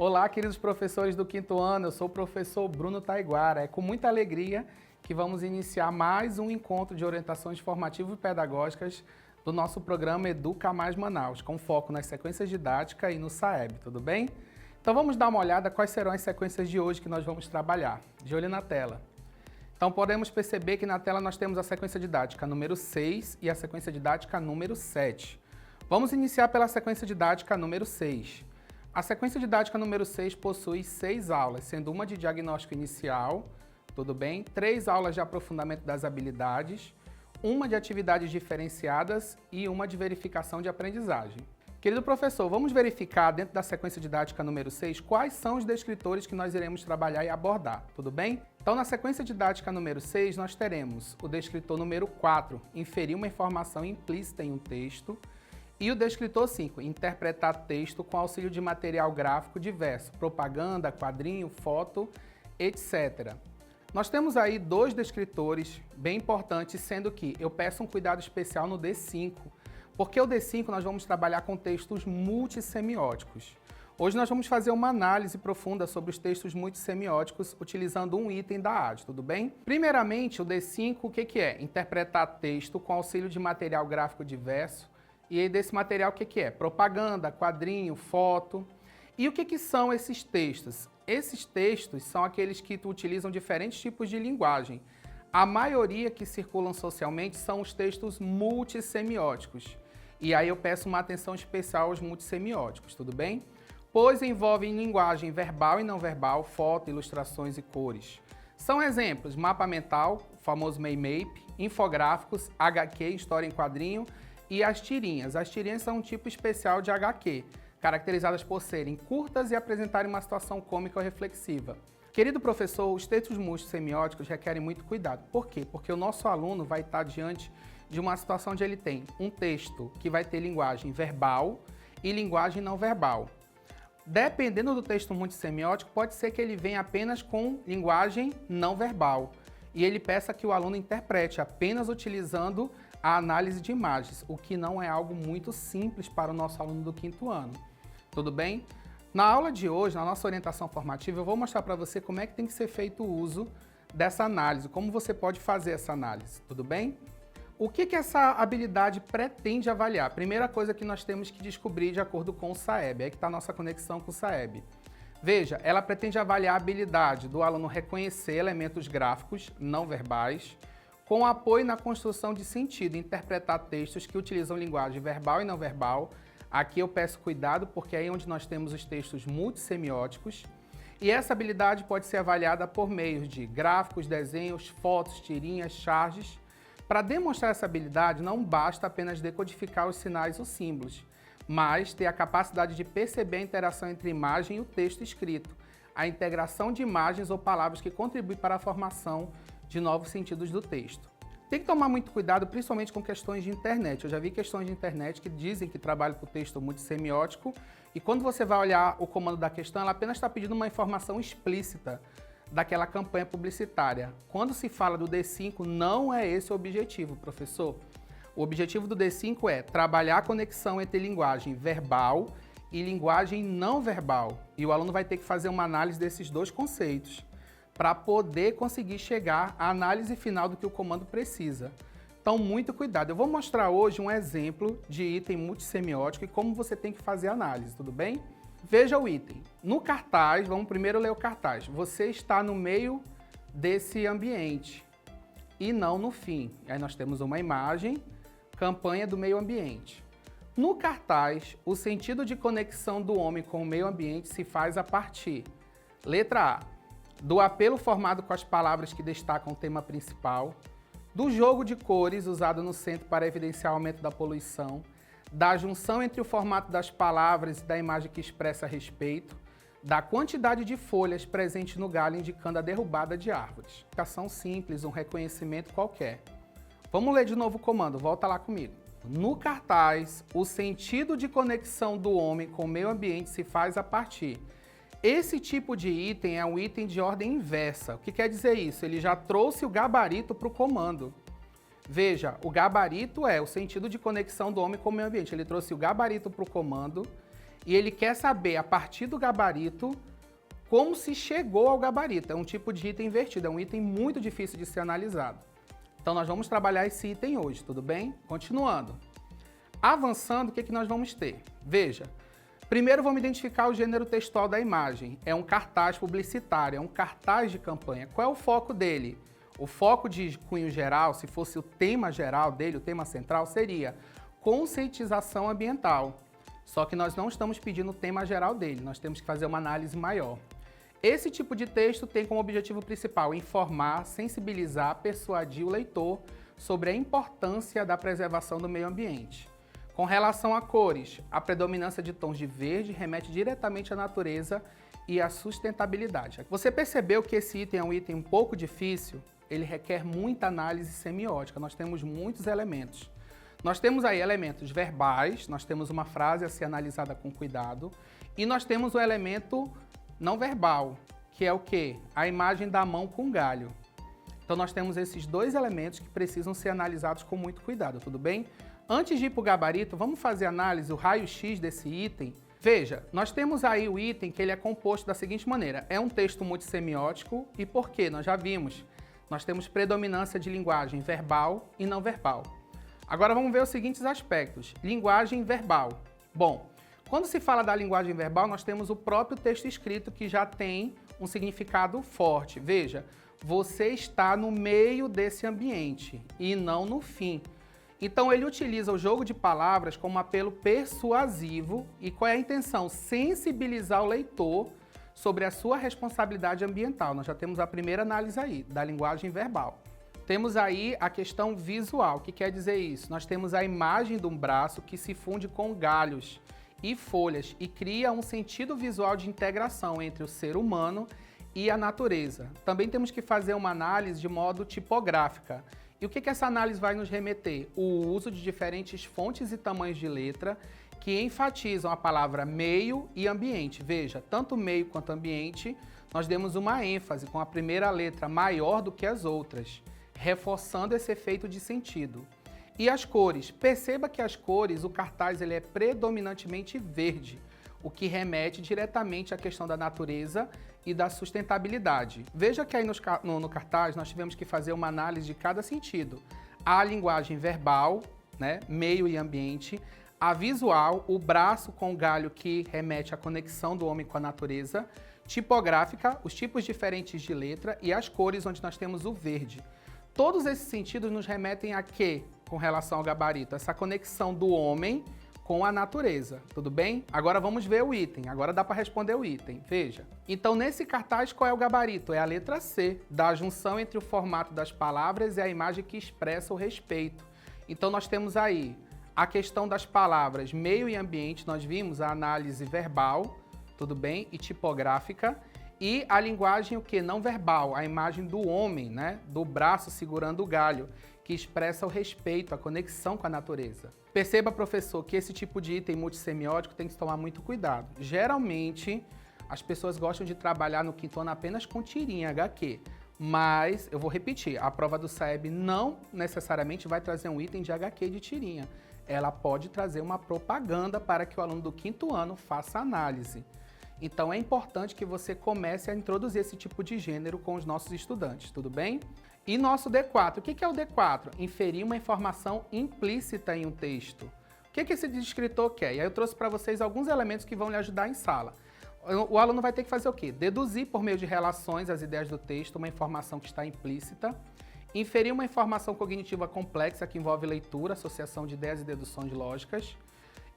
Olá, queridos professores do quinto ano, eu sou o professor Bruno Taiguara. É com muita alegria que vamos iniciar mais um encontro de orientações formativas e pedagógicas do nosso programa Educa Mais Manaus, com foco nas sequências didáticas e no SAEB, tudo bem? Então vamos dar uma olhada quais serão as sequências de hoje que nós vamos trabalhar. De olho na tela. Então podemos perceber que na tela nós temos a sequência didática número 6 e a sequência didática número 7. Vamos iniciar pela sequência didática número 6. A sequência didática número 6 possui 6 aulas, sendo uma de diagnóstico inicial, tudo bem? 3 aulas de aprofundamento das habilidades, uma de atividades diferenciadas e uma de verificação de aprendizagem. Querido professor, vamos verificar dentro da sequência didática número 6 quais são os descritores que nós iremos trabalhar e abordar, tudo bem? Então, na sequência didática número 6, nós teremos o descritor número 4, inferir uma informação implícita em um texto, e o descritor 5, interpretar texto com auxílio de material gráfico diverso, propaganda, quadrinho, foto, etc. Nós temos aí 2 descritores bem importantes, sendo que eu peço um cuidado especial no D5, porque o D5 nós vamos trabalhar com textos multissemióticos. Hoje nós vamos fazer uma análise profunda sobre os textos multissemióticos utilizando um item da AD, tudo bem? Primeiramente, o D5, o que é? Interpretar texto com auxílio de material gráfico diverso. E aí desse material o que é? Propaganda, quadrinho, foto. E o que são esses textos? Esses textos são aqueles que utilizam diferentes tipos de linguagem. A maioria que circulam socialmente são os textos multissemióticos. E aí eu peço uma atenção especial aos multissemióticos, tudo bem? Pois envolvem linguagem verbal e não verbal, foto, ilustrações e cores. São exemplos: mapa mental, o famoso Maymap, infográficos, HQ, história em quadrinho, e as tirinhas. As tirinhas são um tipo especial de HQ, caracterizadas por serem curtas e apresentarem uma situação cômica ou reflexiva. Querido professor, os textos multissemióticos requerem muito cuidado. Por quê? Porque o nosso aluno vai estar diante de uma situação onde ele tem um texto que vai ter linguagem verbal e linguagem não verbal. Dependendo do texto multissemiótico, pode ser que ele venha apenas com linguagem não verbal e ele peça que o aluno interprete apenas utilizando a análise de imagens, o que não é algo muito simples para o nosso aluno do quinto ano. Tudo bem? Na aula de hoje, na nossa orientação formativa, eu vou mostrar para você como é que tem que ser feito o uso dessa análise, como você pode fazer essa análise, tudo bem? O que essa habilidade pretende avaliar? Primeira coisa que nós temos que descobrir de acordo com o SAEB, é que está a nossa conexão com o SAEB. Veja, ela pretende avaliar a habilidade do aluno reconhecer elementos gráficos não verbais, com apoio na construção de sentido, interpretar textos que utilizam linguagem verbal e não verbal. Aqui eu peço cuidado, porque é aí onde nós temos os textos multissemióticos. E essa habilidade pode ser avaliada por meio de gráficos, desenhos, fotos, tirinhas, charges. Para demonstrar essa habilidade, não basta apenas decodificar os sinais ou símbolos, mas ter a capacidade de perceber a interação entre imagem e o texto escrito, a integração de imagens ou palavras que contribuem para a formação de novos sentidos do texto. Tem que tomar muito cuidado, principalmente com questões de internet. Eu já vi questões de internet que dizem que trabalham com texto multissemiótico e quando você vai olhar o comando da questão, ela apenas está pedindo uma informação explícita daquela campanha publicitária. Quando se fala do D5, não é esse o objetivo, professor. O objetivo do D5 é trabalhar a conexão entre linguagem verbal e linguagem não verbal. E o aluno vai ter que fazer uma análise desses 2 conceitos para poder conseguir chegar à análise final do que o comando precisa. Então, muito cuidado. Eu vou mostrar hoje um exemplo de item multissemiótico e como você tem que fazer a análise, tudo bem? Veja o item. No cartaz, vamos primeiro ler o cartaz. Você está no meio desse ambiente e não no fim. Aí nós temos uma imagem, campanha do meio ambiente. No cartaz, o sentido de conexão do homem com o meio ambiente se faz a partir, letra A, do apelo formado com as palavras que destacam o tema principal, do jogo de cores usado no centro para evidenciar o aumento da poluição, da junção entre o formato das palavras e da imagem que expressa respeito, da quantidade de folhas presentes no galho indicando a derrubada de árvores. Indicação simples, um reconhecimento qualquer. Vamos ler de novo o comando, volta lá comigo. No cartaz, o sentido de conexão do homem com o meio ambiente se faz a partir. Esse tipo de item é um item de ordem inversa. O que quer dizer isso? Ele já trouxe o gabarito para o comando. Veja, o gabarito é o sentido de conexão do homem com o meio ambiente. Ele trouxe o gabarito para o comando e ele quer saber, a partir do gabarito, como se chegou ao gabarito. É um tipo de item invertido, é um item muito difícil de ser analisado. Então, nós vamos trabalhar esse item hoje, tudo bem? Continuando. Avançando, o que nós vamos ter? Veja, primeiro vamos identificar o gênero textual da imagem. É um cartaz publicitário, é um cartaz de campanha. Qual é o foco dele? O foco de cunho geral, se fosse o tema geral dele, o tema central, seria conscientização ambiental. Só que nós não estamos pedindo o tema geral dele, nós temos que fazer uma análise maior. Esse tipo de texto tem como objetivo principal informar, sensibilizar, persuadir o leitor sobre a importância da preservação do meio ambiente. Com relação a cores, a predominância de tons de verde remete diretamente à natureza e à sustentabilidade. Você percebeu que esse item é um item um pouco difícil? Ele requer muita análise semiótica, nós temos muitos elementos. Nós temos aí elementos verbais, nós temos uma frase a ser analisada com cuidado, e nós temos o elemento não verbal, que é o quê? A imagem da mão com galho. Então nós temos esses dois elementos que precisam ser analisados com muito cuidado, tudo bem? Antes de ir para o gabarito, vamos fazer análise, o raio-x desse item. Veja, nós temos aí o item que ele é composto da seguinte maneira, é um texto multissemiótico, e por quê? Nós já vimos, nós temos predominância de linguagem verbal e não verbal. Agora vamos ver os seguintes aspectos. Linguagem verbal. Bom, quando se fala da linguagem verbal, nós temos o próprio texto escrito que já tem um significado forte. Veja, você está no meio desse ambiente e não no fim. Então ele utiliza o jogo de palavras como apelo persuasivo e qual é a intenção? Sensibilizar o leitor sobre a sua responsabilidade ambiental. Nós já temos a primeira análise aí, da linguagem verbal. Temos aí a questão visual. O que quer dizer isso? Nós temos a imagem de um braço que se funde com galhos e folhas e cria um sentido visual de integração entre o ser humano e a natureza. Também temos que fazer uma análise de modo tipográfica. E o que essa análise vai nos remeter? O uso de diferentes fontes e tamanhos de letra que enfatizam a palavra meio e ambiente. Veja, tanto meio quanto ambiente, nós demos uma ênfase com a primeira letra maior do que as outras, reforçando esse efeito de sentido. E as cores? Perceba que as cores, o cartaz ele é predominantemente verde, o que remete diretamente à questão da natureza e da sustentabilidade. Veja que aí no cartaz nós tivemos que fazer uma análise de cada sentido. A linguagem verbal, né, meio e ambiente, a visual, o braço com o galho que remete à conexão do homem com a natureza, tipográfica, os tipos diferentes de letra e as cores onde nós temos o verde. Todos esses sentidos nos remetem a quê com relação ao gabarito? Essa conexão do homem com a natureza, tudo bem? Agora vamos ver o item, agora dá para responder o item, veja. Então nesse cartaz qual é o gabarito? É a letra C, da junção entre o formato das palavras e a imagem que expressa o respeito. Então nós temos aí a questão das palavras meio e ambiente, nós vimos a análise verbal, tudo bem? E tipográfica. E a linguagem o que? Não verbal, a imagem do homem, né? Do braço segurando o galho, que expressa o respeito, a conexão com a natureza. Perceba, professor, que esse tipo de item multissemiótico tem que tomar muito cuidado. Geralmente, as pessoas gostam de trabalhar no quinto ano apenas com tirinha HQ, mas, eu vou repetir, a prova do SAEB não necessariamente vai trazer um item de HQ de tirinha. Ela pode trazer uma propaganda para que o aluno do quinto ano faça análise. Então é importante que você comece a introduzir esse tipo de gênero com os nossos estudantes, tudo bem? E nosso D4, o que é o D4? Inferir uma informação implícita em um texto. O que esse escritor quer? E aí eu trouxe para vocês alguns elementos que vão lhe ajudar em sala. O aluno vai ter que fazer o quê? Deduzir por meio de relações as ideias do texto uma informação que está implícita. Inferir uma informação cognitiva complexa que envolve leitura, associação de ideias e deduções lógicas.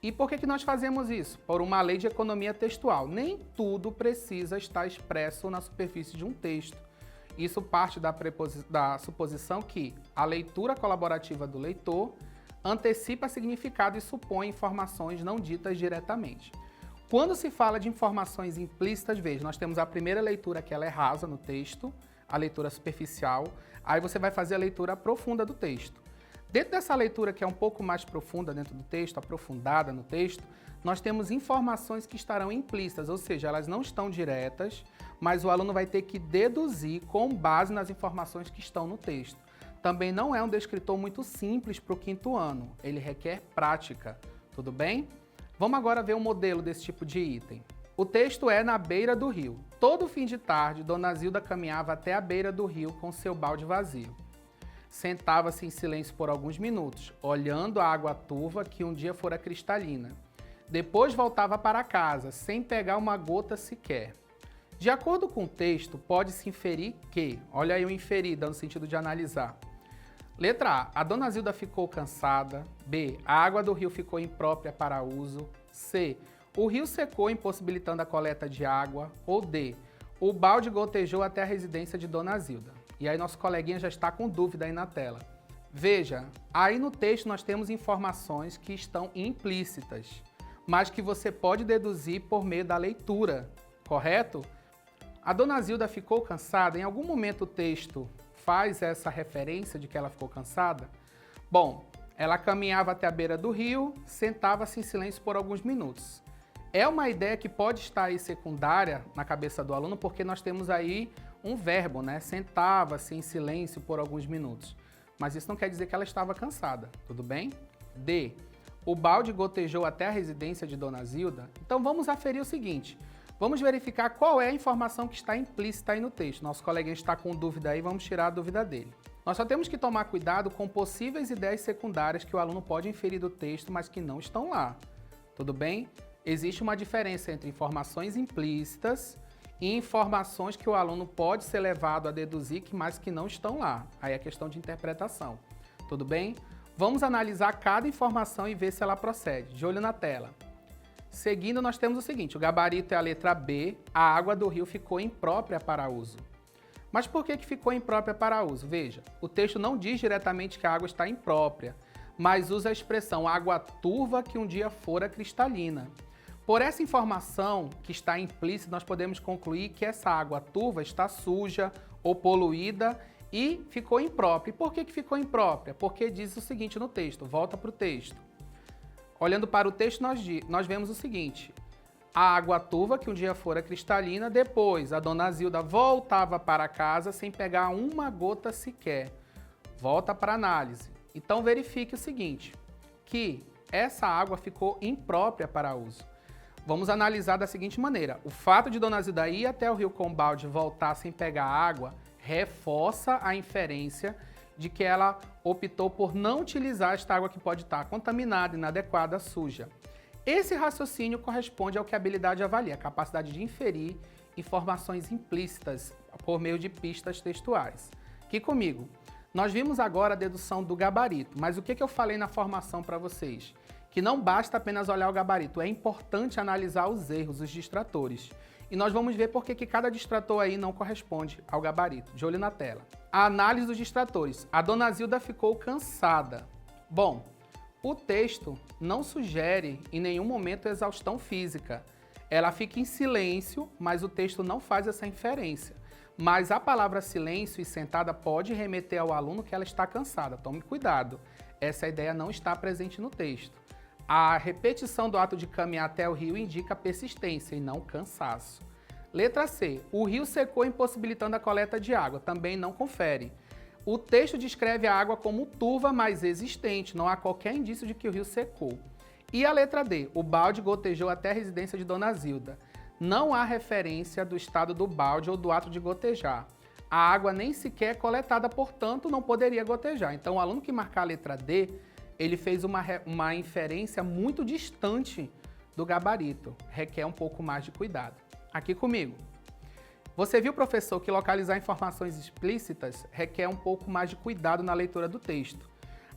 E por que nós fazemos isso? Por uma lei de economia textual. Nem tudo precisa estar expresso na superfície de um texto. Isso parte da suposição que a leitura colaborativa do leitor antecipa significado e supõe informações não ditas diretamente. Quando se fala de informações implícitas, veja, nós temos a primeira leitura que ela é rasa no texto, a leitura superficial, aí você vai fazer a leitura profunda do texto. Dentro dessa leitura que é um pouco mais profunda dentro do texto, aprofundada no texto, nós temos informações que estarão implícitas, ou seja, elas não estão diretas, mas o aluno vai ter que deduzir com base nas informações que estão no texto. Também não é um descritor muito simples para o quinto ano, ele requer prática, tudo bem? Vamos agora ver um modelo desse tipo de item. O texto é na beira do rio. Todo fim de tarde, Dona Zilda caminhava até a beira do rio com seu balde vazio. Sentava-se em silêncio por alguns minutos, olhando a água turva que um dia fora cristalina. Depois voltava para casa, sem pegar uma gota sequer. De acordo com o texto, pode-se inferir que, olha aí o inferir, dando sentido de analisar. Letra A Dona Zilda ficou cansada. B, a água do rio ficou imprópria para uso. C, o rio secou, impossibilitando a coleta de água. Ou D, o balde gotejou até a residência de Dona Zilda. E aí nosso coleguinha já está com dúvida aí na tela. Veja, aí no texto nós temos informações que estão implícitas, mas que você pode deduzir por meio da leitura, correto? A Dona Zilda ficou cansada? Em algum momento o texto faz essa referência de que ela ficou cansada? Bom, ela caminhava até a beira do rio, sentava-se em silêncio por alguns minutos. É uma ideia que pode estar aí secundária na cabeça do aluno, porque nós temos aí um verbo, né? Sentava-se em silêncio por alguns minutos. Mas isso não quer dizer que ela estava cansada, tudo bem? D. O balde gotejou até a residência de Dona Zilda? Então vamos aferir o seguinte. Vamos verificar qual é a informação que está implícita aí no texto. Nosso coleguinha está com dúvida aí, vamos tirar a dúvida dele. Nós só temos que tomar cuidado com possíveis ideias secundárias que o aluno pode inferir do texto, mas que não estão lá. Tudo bem? Existe uma diferença entre informações implícitas e informações que o aluno pode ser levado a deduzir, mas que não estão lá. Aí é questão de interpretação. Tudo bem? Vamos analisar cada informação e ver se ela procede. De olho na tela. Seguindo, nós temos o seguinte, o gabarito é a letra B, a água do rio ficou imprópria para uso. Mas por que ficou imprópria para uso? Veja, o texto não diz diretamente que a água está imprópria, mas usa a expressão água turva que um dia fora cristalina. Por essa informação que está implícita, nós podemos concluir que essa água turva está suja ou poluída e ficou imprópria. E por que ficou imprópria? Porque diz o seguinte no texto, volta para o texto. Olhando para o texto, nós vemos o seguinte, a água turva que um dia fora cristalina, depois a Dona Zilda voltava para casa sem pegar uma gota sequer. Volta para a análise. Então verifique o seguinte, que essa água ficou imprópria para uso. Vamos analisar da seguinte maneira, o fato de Dona Zilda ir até o rio com balde e voltar sem pegar água, reforça a inferência de que ela optou por não utilizar esta água que pode estar contaminada, inadequada, suja. Esse raciocínio corresponde ao que a habilidade avalia, a capacidade de inferir informações implícitas por meio de pistas textuais. Aqui comigo, nós vimos agora a dedução do gabarito, mas o que eu falei na formação para vocês? Que não basta apenas olhar o gabarito, é importante analisar os erros, os distratores. E nós vamos ver por que cada distrator aí não corresponde ao gabarito. De olho na tela. A análise dos distratores. A Dona Zilda ficou cansada. Bom, o texto não sugere em nenhum momento exaustão física. Ela fica em silêncio, mas o texto não faz essa inferência. Mas a palavra silêncio e sentada pode remeter ao aluno que ela está cansada. Tome cuidado. Essa ideia não está presente no texto. A repetição do ato de caminhar até o rio indica persistência e não cansaço. Letra C. O rio secou, impossibilitando a coleta de água. Também não confere. O texto descreve a água como turva, mas existente. Não há qualquer indício de que o rio secou. E a letra D. O balde gotejou até a residência de Dona Zilda. Não há referência do estado do balde ou do ato de gotejar. A água nem sequer é coletada, portanto, não poderia gotejar. Então, o aluno que marcar a letra D, ele fez uma inferência muito distante do gabarito. Requer um pouco mais de cuidado. Aqui comigo. Você viu, professor, que localizar informações explícitas requer um pouco mais de cuidado na leitura do texto.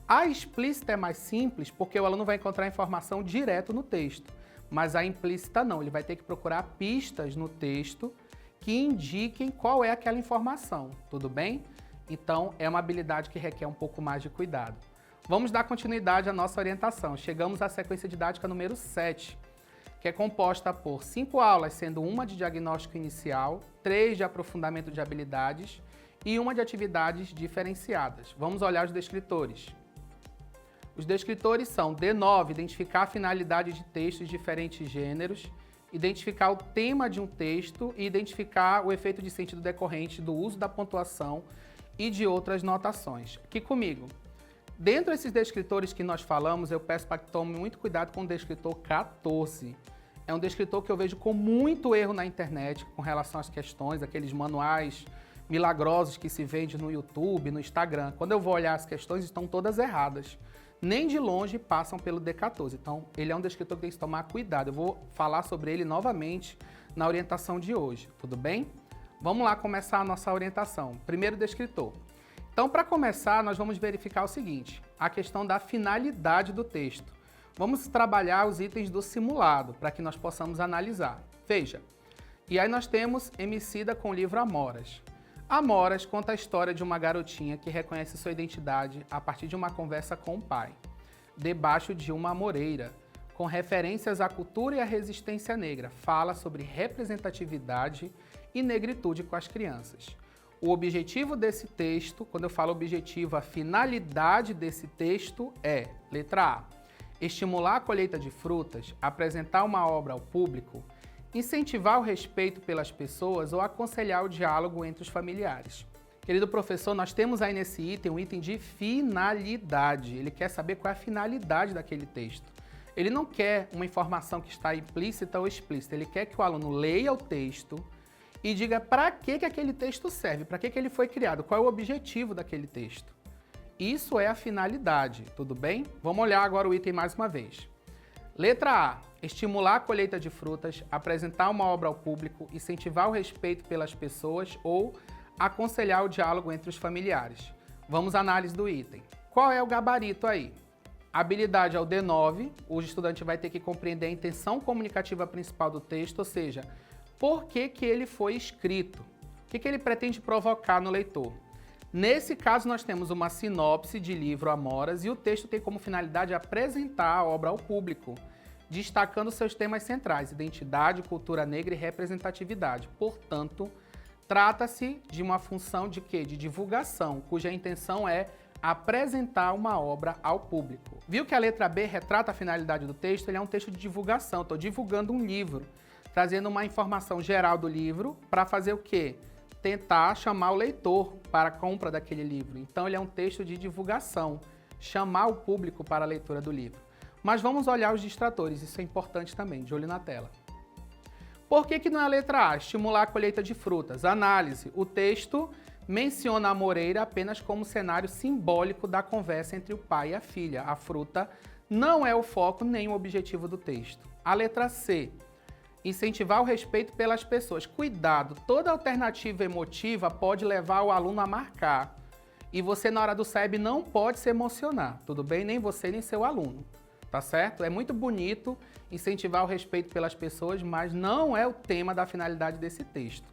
A explícita é mais simples porque o aluno vai encontrar a informação direto no texto, mas a implícita não. Ele vai ter que procurar pistas no texto que indiquem qual é aquela informação, tudo bem? Então, é uma habilidade que requer um pouco mais de cuidado. Vamos dar continuidade à nossa orientação. Chegamos à sequência didática número 7, que é composta por 5 aulas, sendo uma de diagnóstico inicial, 3 de aprofundamento de habilidades e uma de atividades diferenciadas. Vamos olhar os descritores. Os descritores são D9, identificar a finalidade de textos de diferentes gêneros, identificar o tema de um texto e identificar o efeito de sentido decorrente do uso da pontuação e de outras notações. Aqui comigo. Dentro desses descritores que nós falamos, eu peço para que tome muito cuidado com o descritor 14. É um descritor que eu vejo com muito erro na internet com relação às questões, aqueles manuais milagrosos que se vendem no YouTube, no Instagram. Quando eu vou olhar as questões, estão todas erradas. Nem de longe passam pelo D14. Então, ele é um descritor que tem que tomar cuidado. Eu vou falar sobre ele novamente na orientação de hoje, tudo bem? Vamos lá começar a nossa orientação. Primeiro descritor. Então, para começar, nós vamos verificar o seguinte, a questão da finalidade do texto. Vamos trabalhar os itens do simulado, para que nós possamos analisar. Veja, e aí nós temos Emicida com o livro Amoras. Amoras conta a história de uma garotinha que reconhece sua identidade a partir de uma conversa com o pai, debaixo de uma amoreira, com referências à cultura e à resistência negra. Fala sobre representatividade e negritude com as crianças. O objetivo desse texto, quando eu falo objetivo, a finalidade desse texto é, letra A, estimular a colheita de frutas, apresentar uma obra ao público, incentivar o respeito pelas pessoas ou aconselhar o diálogo entre os familiares. Querido professor, nós temos aí nesse item um item de finalidade. Ele quer saber qual é a finalidade daquele texto. Ele não quer uma informação que está implícita ou explícita. Ele quer que o aluno leia o texto e diga para que aquele texto serve, para que ele foi criado, qual é o objetivo daquele texto. Isso é a finalidade, tudo bem? Vamos olhar agora o item mais uma vez. Letra A, estimular a colheita de frutas, apresentar uma obra ao público, incentivar o respeito pelas pessoas ou aconselhar o diálogo entre os familiares. Vamos à análise do item. Qual é o gabarito aí? A habilidade é o D9, o estudante vai ter que compreender a intenção comunicativa principal do texto, ou seja, por que ele foi escrito, o que ele pretende provocar no leitor. Nesse caso, nós temos uma sinopse de livro Amoras e o texto tem como finalidade apresentar a obra ao público, destacando seus temas centrais, identidade, cultura negra e representatividade. Portanto, trata-se de uma função de quê? De divulgação, cuja intenção é apresentar uma obra ao público. Viu que a letra B retrata a finalidade do texto? Ele é um texto de divulgação, estou divulgando um livro, trazendo uma informação geral do livro para fazer o quê? Tentar chamar o leitor para a compra daquele livro. Então, ele é um texto de divulgação, chamar o público para a leitura do livro. Mas vamos olhar os distratores, isso é importante também, de olho na tela. Por que não é a letra A? Estimular a colheita de frutas. Análise. O texto menciona a amoreira apenas como cenário simbólico da conversa entre o pai e a filha. A fruta não é o foco nem o objetivo do texto. A letra C. Incentivar o respeito pelas pessoas. Cuidado, toda alternativa emotiva pode levar o aluno a marcar. E você, na hora do SAEB, não pode se emocionar, tudo bem? Nem você, nem seu aluno, tá certo? É muito bonito incentivar o respeito pelas pessoas, mas não é o tema da finalidade desse texto.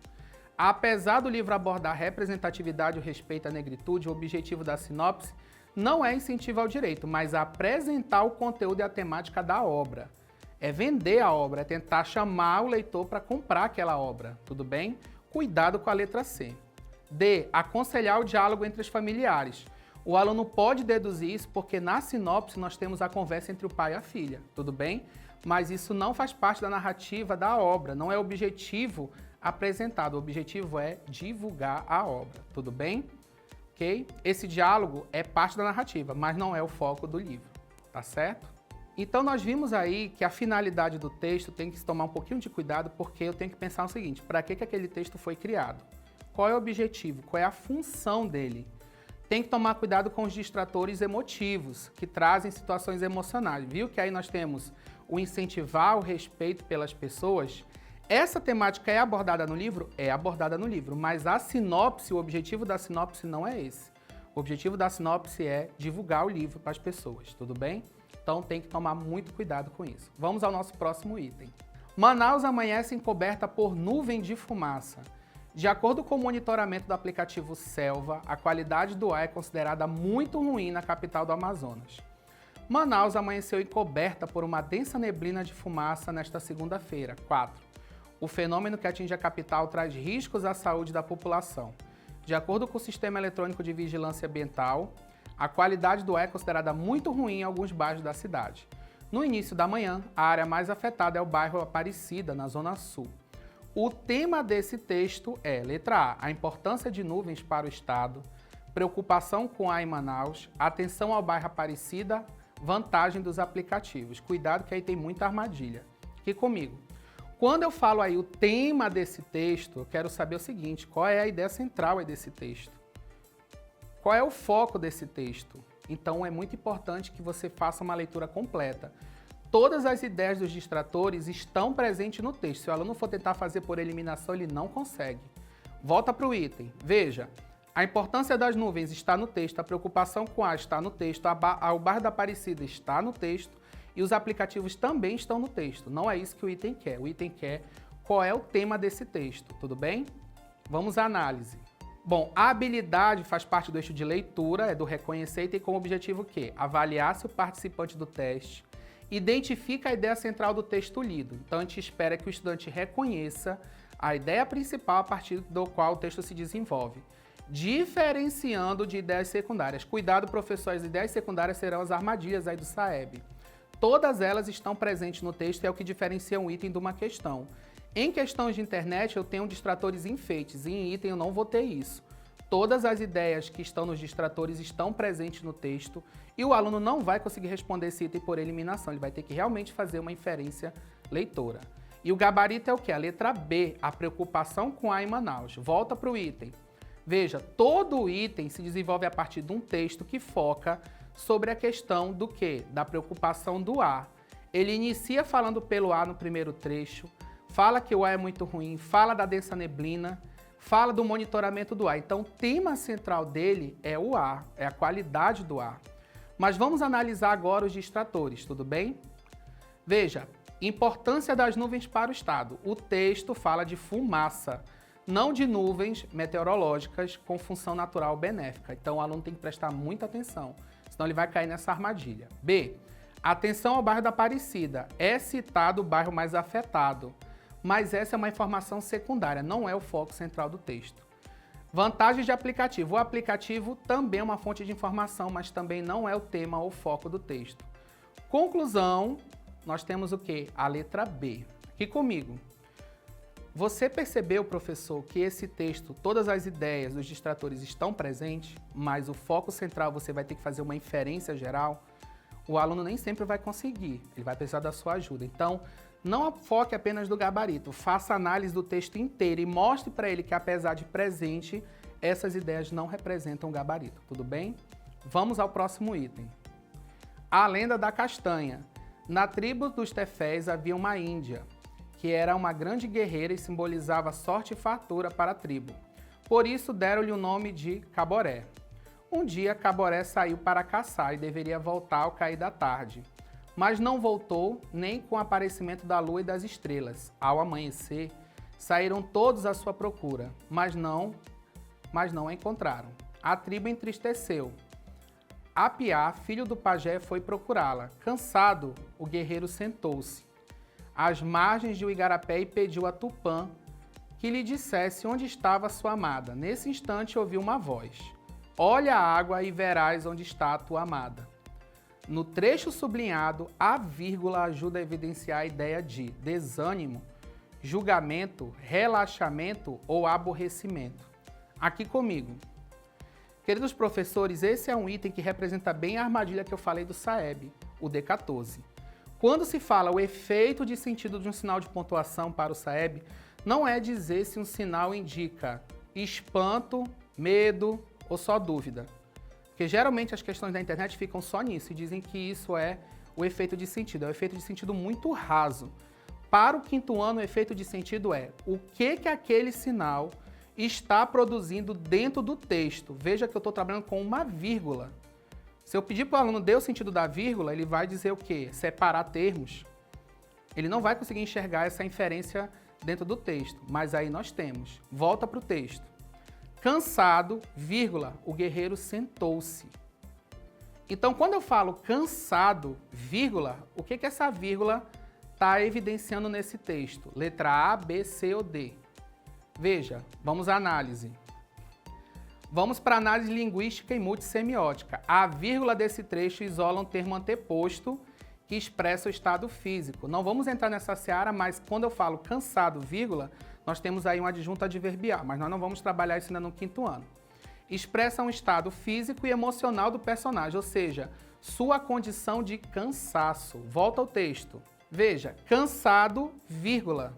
Apesar do livro abordar a representatividade, o respeito à negritude, o objetivo da sinopse não é incentivo ao direito, mas apresentar o conteúdo e a temática da obra. É vender a obra, é tentar chamar o leitor para comprar aquela obra, tudo bem? Cuidado com a letra C. D. Aconselhar o diálogo entre os familiares. O aluno pode deduzir isso porque na sinopse nós temos a conversa entre o pai e a filha, tudo bem? Mas isso não faz parte da narrativa da obra, não é o objetivo apresentado, o objetivo é divulgar a obra, tudo bem? Ok? Esse diálogo é parte da narrativa, mas não é o foco do livro, tá certo? Então, nós vimos aí que a finalidade do texto tem que se tomar um pouquinho de cuidado, porque eu tenho que pensar o seguinte, para que aquele texto foi criado? Qual é o objetivo? Qual é a função dele? Tem que tomar cuidado com os distratores emotivos, que trazem situações emocionais. Viu que aí nós temos o incentivar o respeito pelas pessoas? Essa temática é abordada no livro? É abordada no livro, mas a sinopse, o objetivo da sinopse não é esse. O objetivo da sinopse é divulgar o livro para as pessoas, tudo bem? Então tem que tomar muito cuidado com isso. Vamos ao nosso próximo item. Manaus amanhece encoberta por nuvem de fumaça. De acordo com o monitoramento do aplicativo Selva, a qualidade do ar é considerada muito ruim na capital do Amazonas. Manaus amanheceu encoberta por uma densa neblina de fumaça nesta segunda-feira, 4. O fenômeno que atinge a capital traz riscos à saúde da população. De acordo com o Sistema Eletrônico de Vigilância Ambiental, a qualidade do ar é considerada muito ruim em alguns bairros da cidade. No início da manhã, a área mais afetada é o bairro Aparecida, na Zona Sul. O tema desse texto é, letra A, a importância de nuvens para o estado, preocupação com A em Manaus, atenção ao bairro Aparecida, vantagem dos aplicativos. Cuidado que aí tem muita armadilha. Aqui comigo. Quando eu falo aí o tema desse texto, eu quero saber o seguinte, qual é a ideia central aí desse texto? Qual é o foco desse texto? Então é muito importante que você faça uma leitura completa. Todas as ideias dos distratores estão presentes no texto. Se o aluno for tentar fazer por eliminação, ele não consegue. Volta para o item. Veja, a importância das nuvens está no texto, a preocupação com A está no texto, o bairro da Aparecida está no texto e os aplicativos também estão no texto. Não é isso que o item quer. O item quer qual é o tema desse texto, tudo bem? Vamos à análise. Bom, a habilidade faz parte do eixo de leitura, é do reconhecer e tem como objetivo o quê? Avaliar se o participante do teste identifica a ideia central do texto lido. Então, a gente espera que o estudante reconheça a ideia principal a partir do qual o texto se desenvolve, diferenciando de ideias secundárias. Cuidado, professor, as ideias secundárias serão as armadilhas aí do SAEB. Todas elas estão presentes no texto e é o que diferencia um item de uma questão. Em questões de internet, eu tenho distratores enfeites, e em item eu não vou ter isso. Todas as ideias que estão nos distratores estão presentes no texto e o aluno não vai conseguir responder esse item por eliminação, ele vai ter que realmente fazer uma inferência leitora. E o gabarito é o quê? A letra B, a preocupação com A em Manaus. Volta para o item. Veja, todo o item se desenvolve a partir de um texto que foca sobre a questão do quê? Da preocupação do A. Ele inicia falando pelo A no primeiro trecho, fala que o A é muito ruim, fala da densa neblina, fala do monitoramento do ar. Então, o tema central dele é o ar, é a qualidade do ar. Mas vamos analisar agora os distratores, tudo bem? Veja, importância das nuvens para o estado. O texto fala de fumaça, não de nuvens meteorológicas com função natural benéfica. Então, o aluno tem que prestar muita atenção, senão ele vai cair nessa armadilha. B, atenção ao bairro da Aparecida. É citado o bairro mais afetado, mas essa é uma informação secundária, não é o foco central do texto. Vantagens de aplicativo. O aplicativo também é uma fonte de informação, mas também não é o tema ou foco do texto. Conclusão, nós temos o quê? A letra B. Aqui comigo. Você percebeu, professor, que esse texto, todas as ideias dos distratores estão presentes, mas o foco central você vai ter que fazer uma inferência geral? O aluno nem sempre vai conseguir, ele vai precisar da sua ajuda. Então, não foque apenas no gabarito, faça análise do texto inteiro e mostre para ele que, apesar de presente, essas ideias não representam o gabarito, tudo bem? Vamos ao próximo item. A lenda da castanha. Na tribo dos Tefés havia uma índia, que era uma grande guerreira e simbolizava sorte e fartura para a tribo. Por isso deram-lhe o nome de Caboré. Um dia, Caboré saiu para caçar e deveria voltar ao cair da tarde. Mas não voltou nem com o aparecimento da lua e das estrelas. Ao amanhecer, saíram todos à sua procura, mas não a encontraram. A tribo entristeceu. Apiá, filho do pajé, foi procurá-la. Cansado, o guerreiro sentou-se às margens de um igarapé e pediu a Tupã que lhe dissesse onde estava sua amada. Nesse instante, ouviu uma voz. Olha a água e verás onde está a tua amada. No trecho sublinhado, a vírgula ajuda a evidenciar a ideia de desânimo, julgamento, relaxamento ou aborrecimento. Aqui comigo. Queridos professores, esse é um item que representa bem a armadilha que eu falei do SAEB, o D14. Quando se fala o efeito de sentido de um sinal de pontuação para o SAEB, não é dizer se um sinal indica espanto, medo ou só dúvida. Porque geralmente as questões da internet ficam só nisso e dizem que isso é o efeito de sentido. É um efeito de sentido muito raso. Para o quinto ano, o efeito de sentido é o que aquele sinal está produzindo dentro do texto. Veja que eu estou trabalhando com uma vírgula. Se eu pedir para o aluno dê o sentido da vírgula, ele vai dizer o quê? Separar termos. Ele não vai conseguir enxergar essa inferência dentro do texto. Mas aí nós temos. Volta para o texto. Cansado, vírgula, o guerreiro sentou-se. Então, quando eu falo cansado, vírgula, o que essa vírgula está evidenciando nesse texto? Letra A, B, C ou D? Veja, vamos à análise. Vamos para a análise linguística e multissemiótica. A vírgula desse trecho isola um termo anteposto que expressa o estado físico. Não vamos entrar nessa seara, mas quando eu falo cansado, vírgula, nós temos aí um adjunto adverbial, mas nós não vamos trabalhar isso ainda no quinto ano. expressa um estado físico e emocional do personagem, ou seja, sua condição de cansaço. Volta ao texto. Veja, cansado, vírgula.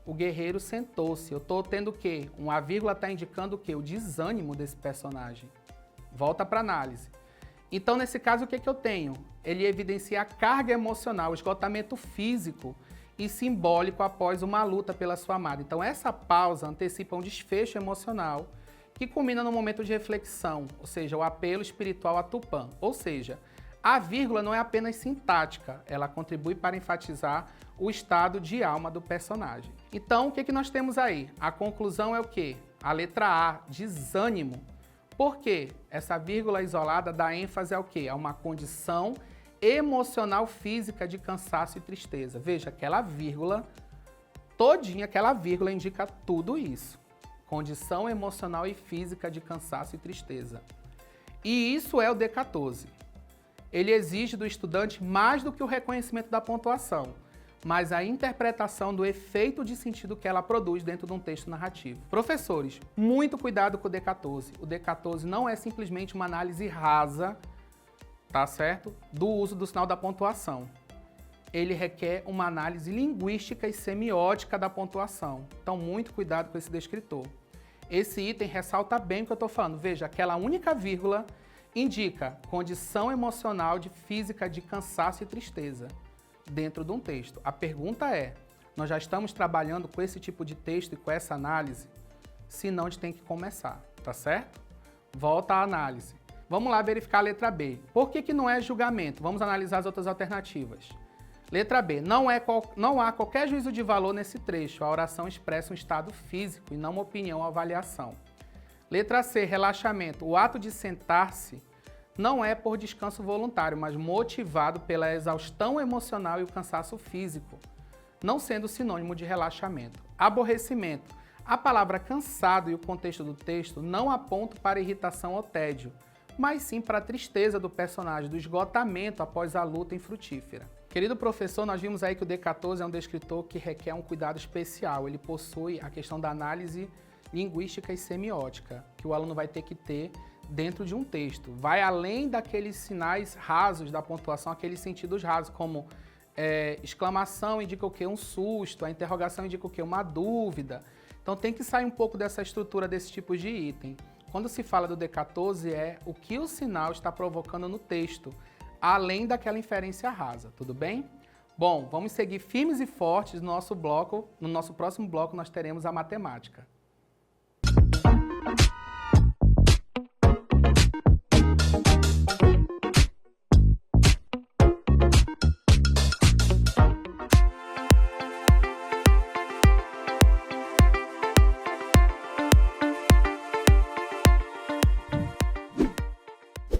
O guerreiro sentou-se. Eu estou tendo o quê? Uma vírgula está indicando o quê? O desânimo desse personagem. Volta para a análise. Então, nesse caso, o que eu tenho? Ele evidencia a carga emocional, o esgotamento físico e simbólico após uma luta pela sua amada. Então, essa pausa antecipa um desfecho emocional que culmina no momento de reflexão, ou seja, o apelo espiritual a Tupã. Ou seja, a vírgula não é apenas sintática, ela contribui para enfatizar o estado de alma do personagem. Então, o que nós temos aí? A conclusão é o quê? A letra A, desânimo. Por quê? Essa vírgula isolada dá ênfase ao quê? A uma condição emocional física de cansaço e tristeza. Veja, aquela vírgula, todinha, aquela vírgula indica tudo isso. Condição emocional e física de cansaço e tristeza. E isso é o D14. Ele exige do estudante mais do que o reconhecimento da pontuação, mas a interpretação do efeito de sentido que ela produz dentro de um texto narrativo. Professores, muito cuidado com o D14. O D14 não é simplesmente uma análise rasa, tá certo? Do uso do sinal da pontuação. Ele requer uma análise linguística e semiótica da pontuação. Então, muito cuidado com esse descritor. Esse item ressalta bem o que eu estou falando. Veja, aquela única vírgula indica condição emocional de física de cansaço e tristeza dentro de um texto. A pergunta é, nós já estamos trabalhando com esse tipo de texto e com essa análise? Se não, a gente tem que começar, tá certo? Volta à análise. Vamos lá verificar a letra B. Por que não é julgamento? Vamos analisar as outras alternativas. Letra B. Não há qualquer juízo de valor nesse trecho. A oração expressa um estado físico e não uma opinião ou avaliação. Letra C. Relaxamento. O ato de sentar-se não é por descanso voluntário, mas motivado pela exaustão emocional e o cansaço físico, não sendo sinônimo de relaxamento. Aborrecimento. A palavra cansado e o contexto do texto não apontam para irritação ou tédio, mas sim para a tristeza do personagem, do esgotamento após a luta infrutífera. Querido professor, nós vimos aí que o D14 é um descritor que requer um cuidado especial. Ele possui a questão da análise linguística e semiótica, que o aluno vai ter que ter dentro de um texto. Vai além daqueles sinais rasos da pontuação, aqueles sentidos rasos, como exclamação indica o quê? Um susto, a interrogação indica o quê? Uma dúvida. Então tem que sair um pouco dessa estrutura desse tipo de item. Quando se fala do D14 é o que o sinal está provocando no texto, além daquela inferência rasa, tudo bem? Bom, vamos seguir firmes e fortes no nosso bloco. No nosso próximo bloco nós teremos a matemática.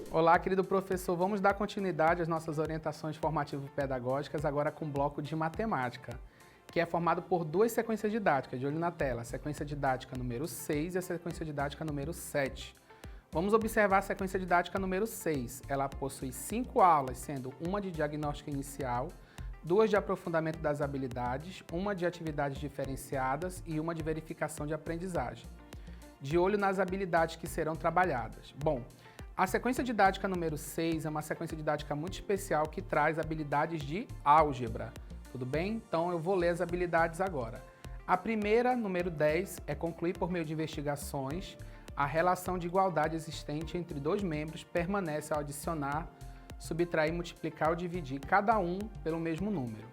Olá, querido professor. Vamos dar continuidade às nossas orientações formativo-pedagógicas, agora com o bloco de matemática, que é formado por duas sequências didáticas, de olho na tela, a sequência didática número 6 e a sequência didática número 7. Vamos observar a sequência didática número 6. Ela possui 5 aulas, sendo uma de diagnóstico inicial, 2 de aprofundamento das habilidades, uma de atividades diferenciadas e uma de verificação de aprendizagem. De olho nas habilidades que serão trabalhadas. Bom, a sequência didática número 6 é uma sequência didática muito especial que traz habilidades de álgebra, tudo bem? Então eu vou ler as habilidades agora. A primeira, número 10, é concluir por meio de investigações. A relação de igualdade existente entre dois membros permanece ao adicionar, subtrair, multiplicar ou dividir cada um pelo mesmo número.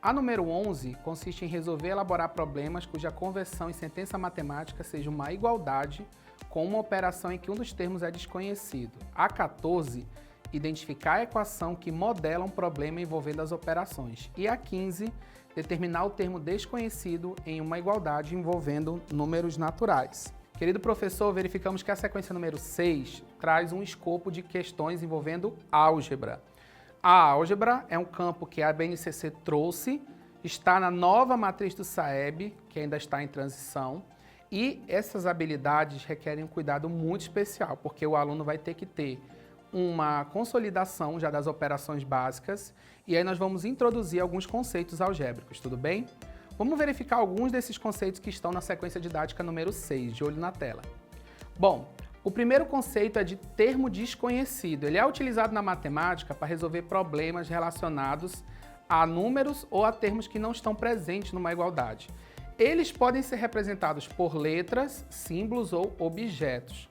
A número 11 consiste em resolver e elaborar problemas cuja conversão em sentença matemática seja uma igualdade com uma operação em que um dos termos é desconhecido. A 14, identificar a equação que modela um problema envolvendo as operações. E a 15, determinar o termo desconhecido em uma igualdade envolvendo números naturais. Querido professor, verificamos que a sequência número 6 traz um escopo de questões envolvendo álgebra. A álgebra é um campo que a BNCC trouxe, está na nova matriz do SAEB, que ainda está em transição, e essas habilidades requerem um cuidado muito especial, porque o aluno vai ter que ter uma consolidação já das operações básicas, e aí nós vamos introduzir alguns conceitos algébricos, tudo bem? Vamos verificar alguns desses conceitos que estão na sequência didática número 6, de olho na tela. Bom, O primeiro conceito é de termo desconhecido. Ele é utilizado na matemática para resolver problemas relacionados a números ou a termos que não estão presentes numa igualdade. Eles podem ser representados por letras, símbolos ou objetos.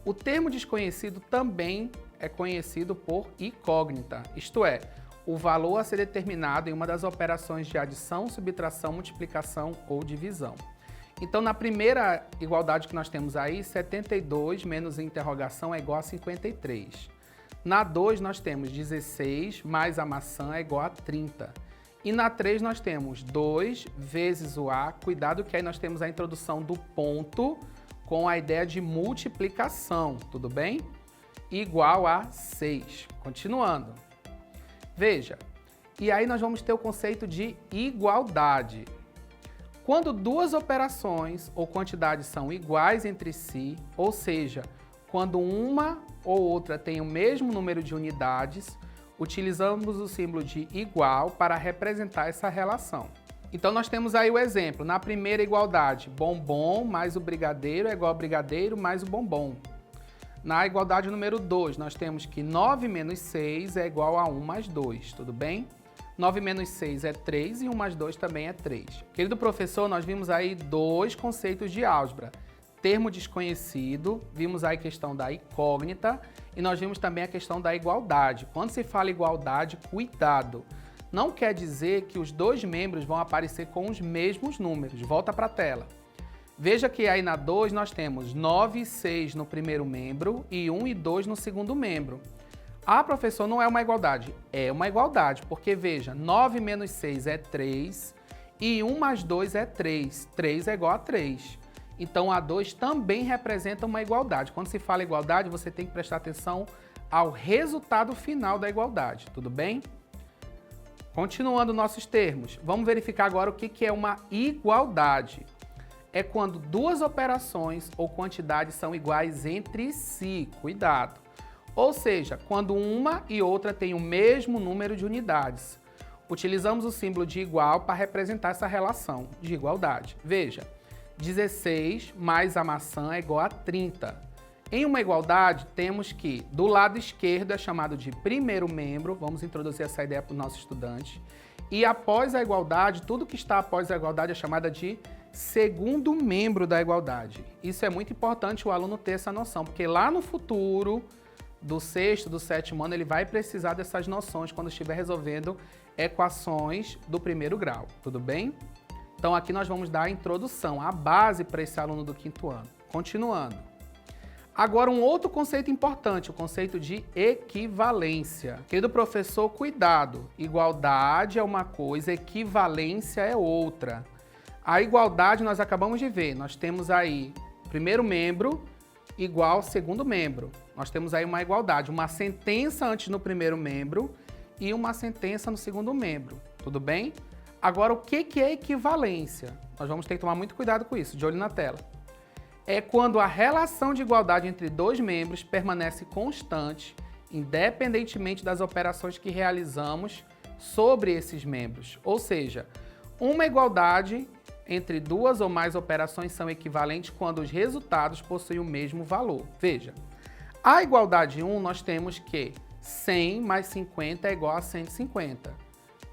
O termo desconhecido também é conhecido por incógnita, isto é, o valor a ser determinado em uma das operações de adição, subtração, multiplicação ou divisão. Então, na primeira igualdade que nós temos aí, 72 menos interrogação é igual a 53. Na 2, nós temos 16 mais a maçã é igual a 30. E na 3, nós temos 2 vezes o A. Cuidado que aí nós temos a introdução do ponto com a ideia de multiplicação, tudo bem? Igual a 6. Continuando. Veja, e aí nós vamos ter o conceito de igualdade. Quando duas operações ou quantidades são iguais entre si, ou seja, quando uma ou outra tem o mesmo número de unidades, utilizamos o símbolo de igual para representar essa relação. Então nós temos aí o exemplo, na primeira igualdade, bombom mais o brigadeiro é igual a brigadeiro mais o bombom. Na igualdade número 2, nós temos que 9 menos 6 é igual a 1 mais 2, tudo bem? 9 menos 6 é 3 e 1 mais 2 também é 3. Querido professor, nós vimos aí dois conceitos de álgebra. Termo desconhecido, vimos aí a questão da incógnita e nós vimos também a questão da igualdade. Quando se fala igualdade, cuidado. Não quer dizer que os dois membros vão aparecer com os mesmos números. Volta para a tela. Veja que aí na 2 nós temos 9 e 6 no primeiro membro e 1 e 2 no segundo membro. Ah, professor, não é uma igualdade. É uma igualdade, porque veja, 9 menos 6 é 3 e 1 mais 2 é 3. 3 é igual a 3. Então, a 2 também representa uma igualdade. Quando se fala igualdade, você tem que prestar atenção ao resultado final da igualdade, tudo bem? Continuando nossos termos, vamos verificar agora o que é uma igualdade. É quando duas operações ou quantidades são iguais entre si. Cuidado! Ou seja, quando uma e outra têm o mesmo número de unidades. Utilizamos o símbolo de igual para representar essa relação de igualdade. Veja, 16 mais a maçã é igual a 30. Em uma igualdade, temos que do lado esquerdo é chamado de primeiro membro, vamos introduzir essa ideia para o nosso estudante, e após a igualdade, tudo que está após a igualdade é chamada de segundo membro da igualdade. Isso é muito importante o aluno ter essa noção, porque lá no futuro, do sexto, do sétimo ano, ele vai precisar dessas noções quando estiver resolvendo equações do primeiro grau, tudo bem? Então aqui nós vamos dar a introdução, a base para esse aluno do quinto ano. Continuando. Agora um outro conceito importante, o conceito de equivalência. Querido professor, cuidado, igualdade é uma coisa, equivalência é outra. A igualdade nós acabamos de ver, nós temos aí primeiro membro igual segundo membro. Nós temos aí uma igualdade, uma sentença antes no primeiro membro e uma sentença no segundo membro, tudo bem? Agora, o que é equivalência? Nós vamos ter que tomar muito cuidado com isso, de olho na tela. É quando a relação de igualdade entre dois membros permanece constante, independentemente das operações que realizamos sobre esses membros. Ou seja, uma igualdade entre duas ou mais operações são equivalentes quando os resultados possuem o mesmo valor. Veja, a igualdade 1 nós temos que 100 mais 50 é igual a 150.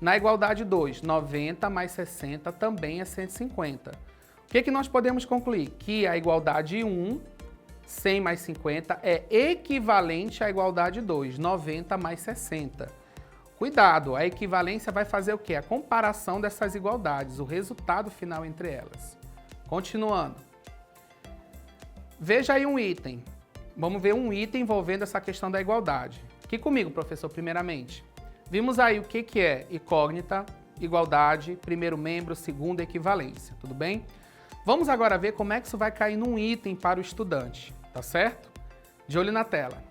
Na igualdade 2, 90 mais 60 também é 150. O que nós podemos concluir? Que a igualdade 1, 100 mais 50, é equivalente à igualdade 2, 90 mais 60. Cuidado, a equivalência vai fazer o quê? A comparação dessas igualdades, o resultado final entre elas. Continuando. Veja aí um item. Vamos ver um item envolvendo essa questão da igualdade. Aqui comigo, professor, primeiramente. Vimos aí o que é incógnita, igualdade, primeiro membro, segunda equivalência, tudo bem? Vamos agora ver como é que isso vai cair num item para o estudante, tá certo? De olho na tela.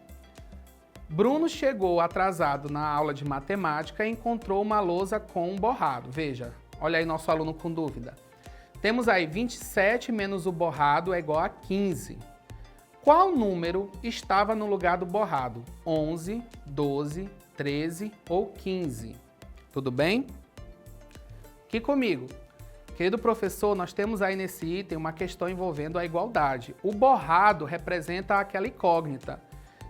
Bruno chegou atrasado na aula de matemática e encontrou uma lousa com um borrado. Veja, olha aí nosso aluno com dúvida. Temos aí 27 menos o borrado é igual a 15. Qual número estava no lugar do borrado? 11, 12, 13 ou 15? Tudo bem? Aqui comigo. Querido professor, nós temos aí nesse item uma questão envolvendo a igualdade. O borrado representa aquela incógnita.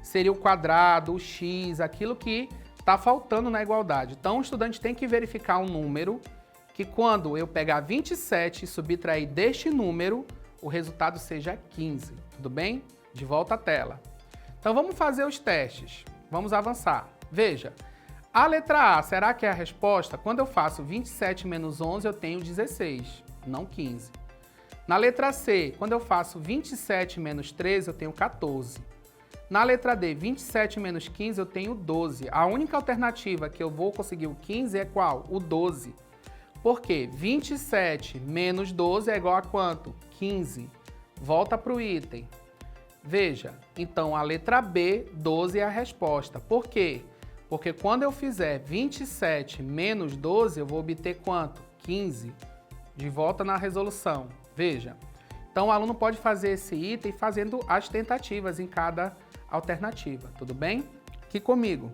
Seria o quadrado, o x, aquilo que está faltando na igualdade. Então, o estudante tem que verificar um número que quando eu pegar 27 e subtrair deste número, o resultado seja 15. Tudo bem? De volta à tela. Então, vamos fazer os testes. Vamos avançar. Veja, a letra A, será que é a resposta? Quando eu faço 27 menos 11, eu tenho 16, não 15. Na letra C, quando eu faço 27 menos 13, eu tenho 14. Na letra D, 27 menos 15, eu tenho 12. A única alternativa que eu vou conseguir o 15 é qual? O 12. Por quê? 27 menos 12 é igual a quanto? 15. Volta para o item. Veja, então a letra B, 12 é a resposta. Por quê? Porque quando eu fizer 27 menos 12, eu vou obter quanto? 15. De volta na resolução. Veja. Então o aluno pode fazer esse item fazendo as tentativas em cada alternativa. Tudo bem? Aqui comigo.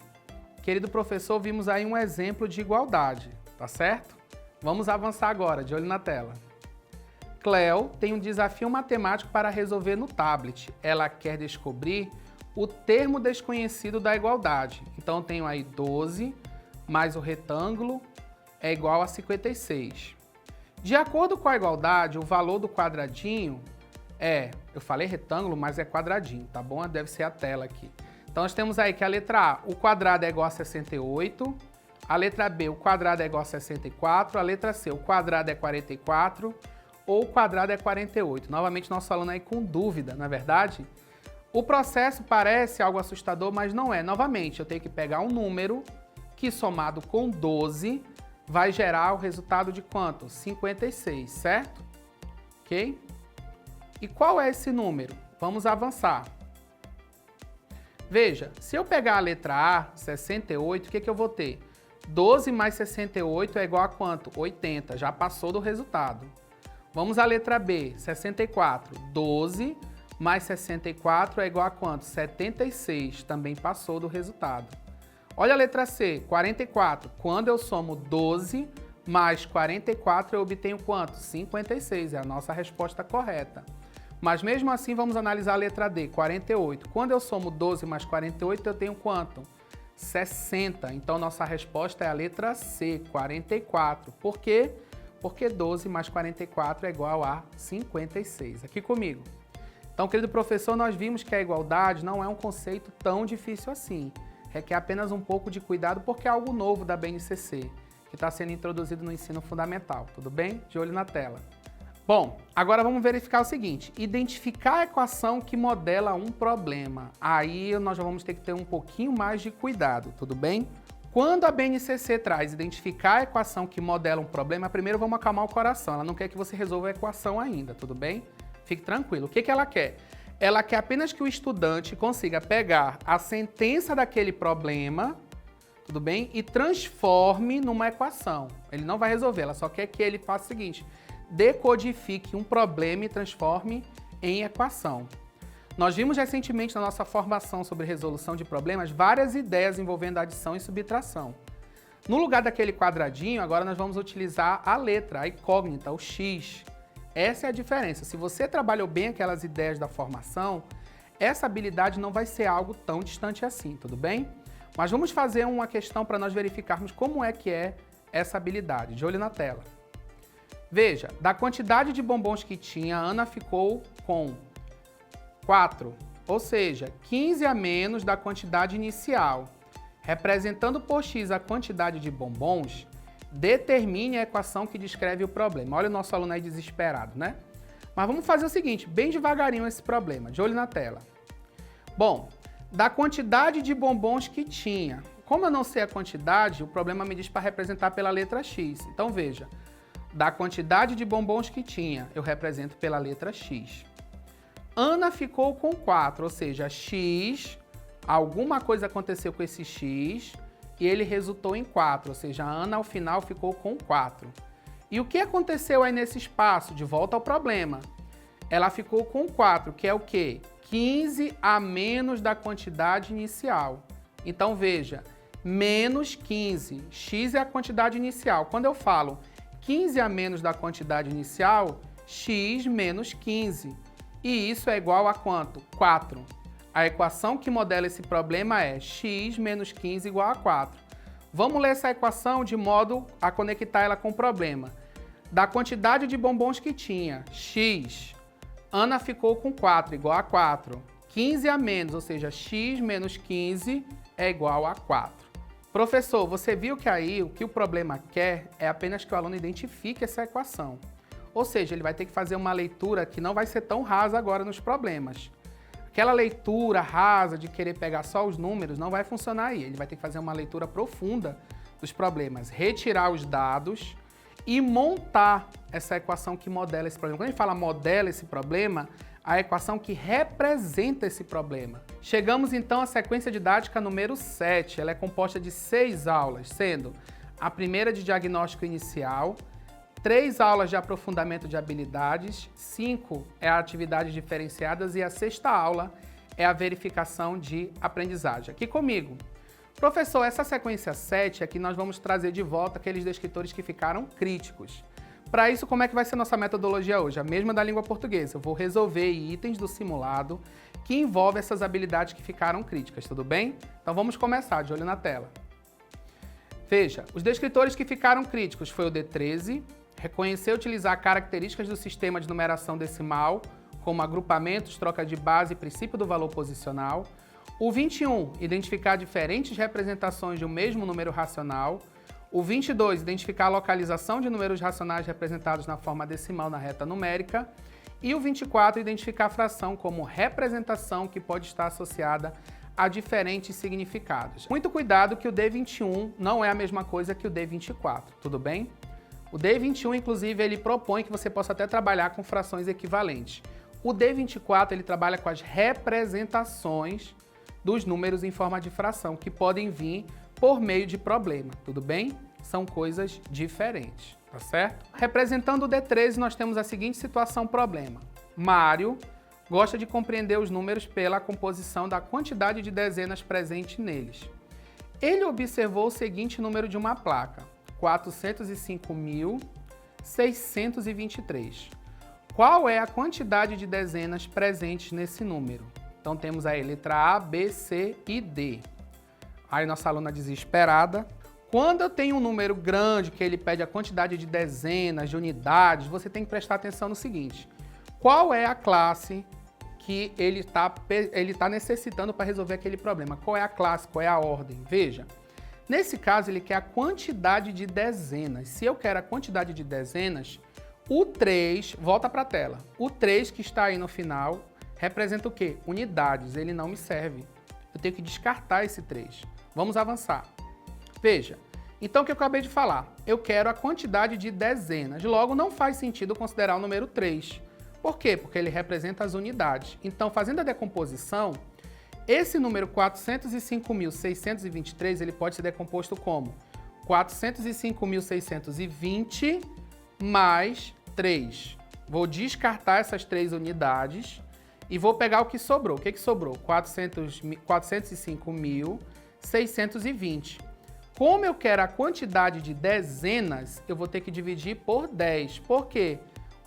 Querido professor, vimos aí um exemplo de igualdade. Tá certo? Vamos avançar agora, de olho na tela. Cleo tem um desafio matemático para resolver no tablet. Ela quer descobrir o termo desconhecido da igualdade. Então, eu tenho aí 12 mais o retângulo é igual a 56. De acordo com a igualdade, o valor do quadradinho eu falei retângulo, mas é quadradinho, tá bom? Deve ser a tela aqui. Então, nós temos aí que a letra A, o quadrado é igual a 68. A letra B, o quadrado é igual a 64. A letra C, o quadrado é 44. Ou o quadrado é 48. Novamente, nós falando aí com dúvida, não é verdade? O processo parece algo assustador, mas não é. Novamente, eu tenho que pegar um número que somado com 12 vai gerar o resultado de quanto? 56, certo? Ok? E qual é esse número? Vamos avançar. Veja, se eu pegar a letra A, 68, o que eu vou ter? 12 mais 68 é igual a quanto? 80, já passou do resultado. Vamos à letra B, 64. 12 mais 64 é igual a quanto? 76, também passou do resultado. Olha a letra C, 44. Quando eu somo 12 mais 44, eu obtenho quanto? 56, é a nossa resposta correta. Mas mesmo assim, vamos analisar a letra D, 48. Quando eu somo 12 mais 48, eu tenho quanto? 60. Então, nossa resposta é a letra C, 44. Por quê? Porque 12 mais 44 é igual a 56. Aqui comigo. Então, querido professor, nós vimos que a igualdade não é um conceito tão difícil assim. Requer apenas um pouco de cuidado porque é algo novo da BNCC, que está sendo introduzido no ensino fundamental. Tudo bem? De olho na tela. Bom, agora vamos verificar o seguinte. Identificar a equação que modela um problema. Aí nós já vamos ter que ter um pouquinho mais de cuidado, tudo bem? Quando a BNCC traz identificar a equação que modela um problema, primeiro vamos acalmar o coração. Ela não quer que você resolva a equação ainda, tudo bem? Fique tranquilo. O que ela quer? Ela quer apenas que o estudante consiga pegar a sentença daquele problema, tudo bem? E transforme numa equação. Ele não vai resolver, ela só quer que ele faça o seguinte: decodifique um problema e transforme em equação. Nós vimos recentemente na nossa formação sobre resolução de problemas várias ideias envolvendo adição e subtração. No lugar daquele quadradinho, agora nós vamos utilizar a letra, a incógnita, o X. Essa é a diferença. Se você trabalhou bem aquelas ideias da formação, essa habilidade não vai ser algo tão distante assim, tudo bem? Mas vamos fazer uma questão para nós verificarmos como é que é essa habilidade. De olho na tela. Veja, da quantidade de bombons que tinha, a Ana ficou com 4, ou seja, 15 a menos da quantidade inicial. Representando por x a quantidade de bombons, determine a equação que descreve o problema. Olha o nosso aluno aí desesperado, né? Mas vamos fazer o seguinte, bem devagarinho esse problema, de olho na tela. Bom, da quantidade de bombons que tinha. Como eu não sei a quantidade, o problema me diz para representar pela letra x. Então veja, da quantidade de bombons que tinha, eu represento pela letra x. Ana ficou com 4, ou seja, x, alguma coisa aconteceu com esse x e ele resultou em 4, ou seja, a Ana ao final ficou com 4. E o que aconteceu aí nesse espaço? De volta ao problema. Ela ficou com 4, que é o quê? 15 a menos da quantidade inicial. Então veja, menos 15, x é a quantidade inicial. Quando eu falo 15 a menos da quantidade inicial, x menos 15. E isso é igual a quanto? 4. A equação que modela esse problema é x menos 15 igual a 4. Vamos ler essa equação de modo a conectar ela com o problema. Da quantidade de bombons que tinha, x, Ana ficou com 4, igual a 4. 15 a menos, ou seja, x menos 15 é igual a 4. Professor, você viu que aí o que o problema quer é apenas que o aluno identifique essa equação. Ou seja, ele vai ter que fazer uma leitura que não vai ser tão rasa agora nos problemas. Aquela leitura rasa de querer pegar só os números não vai funcionar aí. Ele vai ter que fazer uma leitura profunda dos problemas, retirar os dados e montar essa equação que modela esse problema. Quando a gente fala modela esse problema, a equação que representa esse problema. Chegamos então à sequência didática número 7. Ela é composta de 6 aulas, sendo a primeira de diagnóstico inicial, 3 aulas de aprofundamento de habilidades, 5 é a atividades diferenciadas e a 6ª aula é a verificação de aprendizagem. Aqui comigo. Professor, essa sequência 7 aqui nós vamos trazer de volta aqueles descritores que ficaram críticos. Para isso, como é que vai ser nossa metodologia hoje? A mesma da língua portuguesa. Eu vou resolver itens do simulado que envolvem essas habilidades que ficaram críticas, tudo bem? Então vamos começar, de olho na tela. Veja, os descritores que ficaram críticos foi o D13, reconhecer e utilizar características do sistema de numeração decimal, como agrupamentos, troca de base e princípio do valor posicional. O 21, identificar diferentes representações de um mesmo número racional. O 22, identificar a localização de números racionais representados na forma decimal na reta numérica. E o 24, identificar a fração como representação que pode estar associada a diferentes significados. Muito cuidado que o D21 não é a mesma coisa que o D24, tudo bem? O D21, inclusive, ele propõe que você possa até trabalhar com frações equivalentes. O D24, ele trabalha com as representações dos números em forma de fração, que podem vir por meio de problema, tudo bem? São coisas diferentes, tá certo? Representando o D13, nós temos a seguinte situação problema. Mário gosta de compreender os números pela composição da quantidade de dezenas presente neles. Ele observou o seguinte número de uma placa, 405.623. Qual é a quantidade de dezenas presentes nesse número? Então temos aí letra A, B, C e D. Aí nossa aluna desesperada. Quando eu tenho um número grande que ele pede a quantidade de dezenas, de unidades, você tem que prestar atenção no seguinte. Qual é a classe que ele tá necessitando para resolver aquele problema? Qual é a classe? Qual é a ordem? Veja, nesse caso ele quer a quantidade de dezenas. Se eu quero a quantidade de dezenas, o 3, volta para a tela. O 3 que está aí no final representa o quê? Unidades, ele não me serve. Eu tenho que descartar esse 3. Vamos avançar. Veja, então o que eu acabei de falar? Eu quero a quantidade de dezenas. Logo, não faz sentido considerar o número 3. Por quê? Porque ele representa as unidades. Então, fazendo a decomposição, esse número 405.623, ele pode ser decomposto como 405.620 mais 3. Vou descartar essas 3 unidades e vou pegar o que sobrou. O que sobrou? 405.620. Como eu quero a quantidade de dezenas, eu vou ter que dividir por 10. Por quê?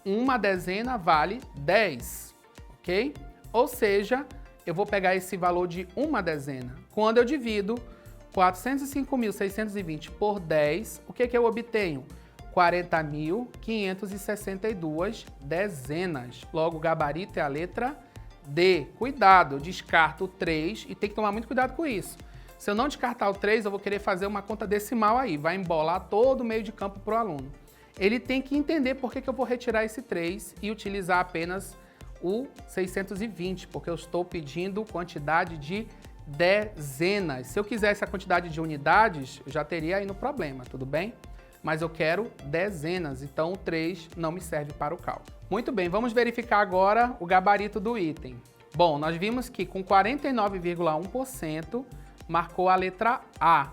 Uma dezena vale 10, ok? Ou seja, eu vou pegar esse valor de uma dezena. Quando eu divido 405.620 por 10, o que eu obtenho? 40.562 dezenas. Logo, o gabarito é a letra D. Cuidado, eu descarto o 3 e tem que tomar muito cuidado com isso. Se eu não descartar o 3, eu vou querer fazer uma conta decimal aí, vai embolar todo o meio de campo para o aluno. Ele tem que entender por que eu vou retirar esse 3 e utilizar apenas o 620, porque eu estou pedindo quantidade de dezenas. Se eu quisesse a quantidade de unidades, eu já teria aí no problema, tudo bem? Mas eu quero dezenas, então o 3 não me serve para o cálculo. Muito bem, vamos verificar agora o gabarito do item. Bom, nós vimos que com 49,1% marcou a letra A,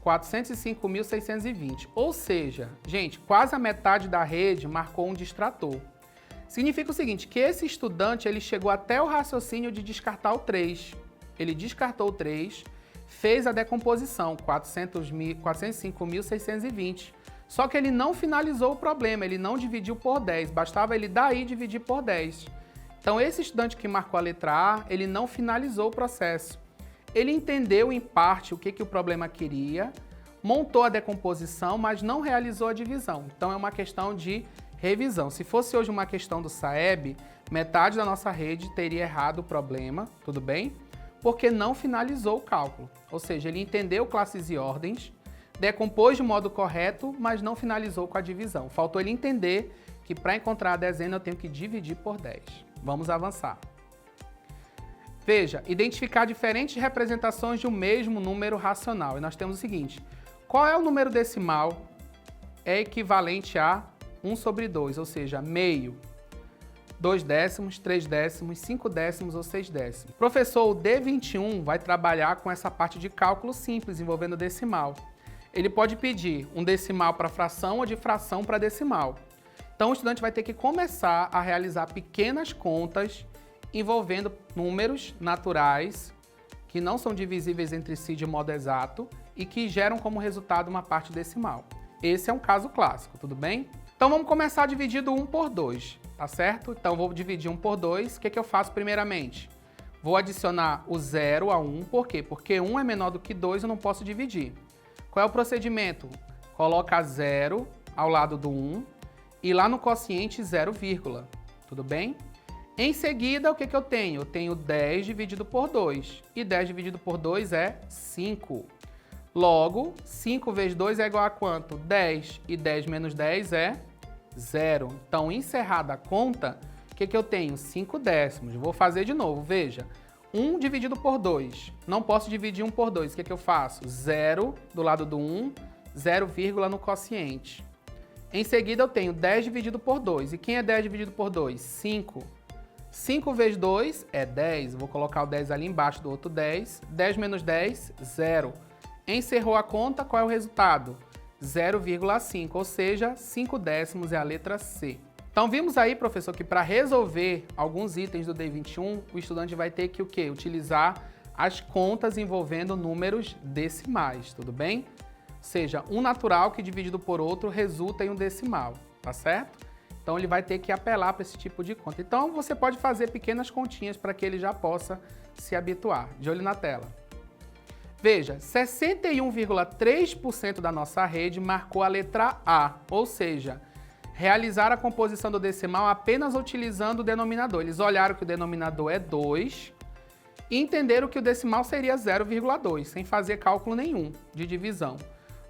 405.620. Ou seja, gente, quase a metade da rede marcou um distrator. Significa o seguinte, que esse estudante ele chegou até o raciocínio de descartar o 3. Ele descartou o 3, fez a decomposição, 405.620. Só que ele não finalizou o problema, ele não dividiu por 10, bastava ele daí dividir por 10. Então esse estudante que marcou a letra A, ele não finalizou o processo. Ele entendeu em parte o que o problema queria, montou a decomposição, mas não realizou a divisão. Então é uma questão de revisão. Se fosse hoje uma questão do SAEB, metade da nossa rede teria errado o problema, tudo bem? Porque não finalizou o cálculo. Ou seja, ele entendeu classes e ordens, decompôs de modo correto, mas não finalizou com a divisão. Faltou ele entender que para encontrar a dezena eu tenho que dividir por 10. Vamos avançar. Veja, identificar diferentes representações de um mesmo número racional. E nós temos o seguinte, qual é o número decimal? É equivalente a 1 sobre 2, ou seja, meio, 2 décimos, 3 décimos, 5 décimos ou 6 décimos. Professor, o D21 vai trabalhar com essa parte de cálculo simples envolvendo decimal. Ele pode pedir um decimal para fração ou de fração para decimal. Então o estudante vai ter que começar a realizar pequenas contas envolvendo números naturais que não são divisíveis entre si de modo exato e que geram como resultado uma parte decimal. Esse é um caso clássico, tudo bem? Então vamos começar dividindo 1 por 2, tá certo? Então vou dividir 1 por 2, o que eu faço primeiramente? Vou adicionar o 0 a 1, por quê? Porque 1 é menor do que 2, eu não posso dividir. Qual é o procedimento? Coloca 0 ao lado do 1 e lá no quociente 0, tudo bem? Em seguida, o que eu tenho? Eu tenho 10 dividido por 2 e 10 dividido por 2 é 5. Logo, 5 vezes 2 é igual a quanto? 10. E 10 menos 10 é 0. Então, encerrada a conta, o que eu tenho? 5 décimos. Vou fazer de novo, veja. 1 dividido por 2. Não posso dividir 1 por 2. O que eu faço? 0 do lado do 1, 0, no quociente. Em seguida, eu tenho 10 dividido por 2. E quem é 10 dividido por 2? 5. 5 vezes 2 é 10. Vou colocar o 10 ali embaixo do outro 10. 10 menos 10, 0. Encerrou a conta, qual é o resultado? 0,5, ou seja, 5 décimos é a letra C. Então vimos aí, professor, que para resolver alguns itens do D21, o estudante vai ter que o quê? Utilizar as contas envolvendo números decimais, tudo bem? Ou seja, um natural que dividido por outro resulta em um decimal, tá certo? Então ele vai ter que apelar para esse tipo de conta. Então você pode fazer pequenas continhas para que ele já possa se habituar. De olho na tela. Veja, 61,3% da nossa rede marcou a letra A, ou seja, realizar a composição do decimal apenas utilizando o denominador. Eles olharam que o denominador é 2 e entenderam que o decimal seria 0,2, sem fazer cálculo nenhum de divisão.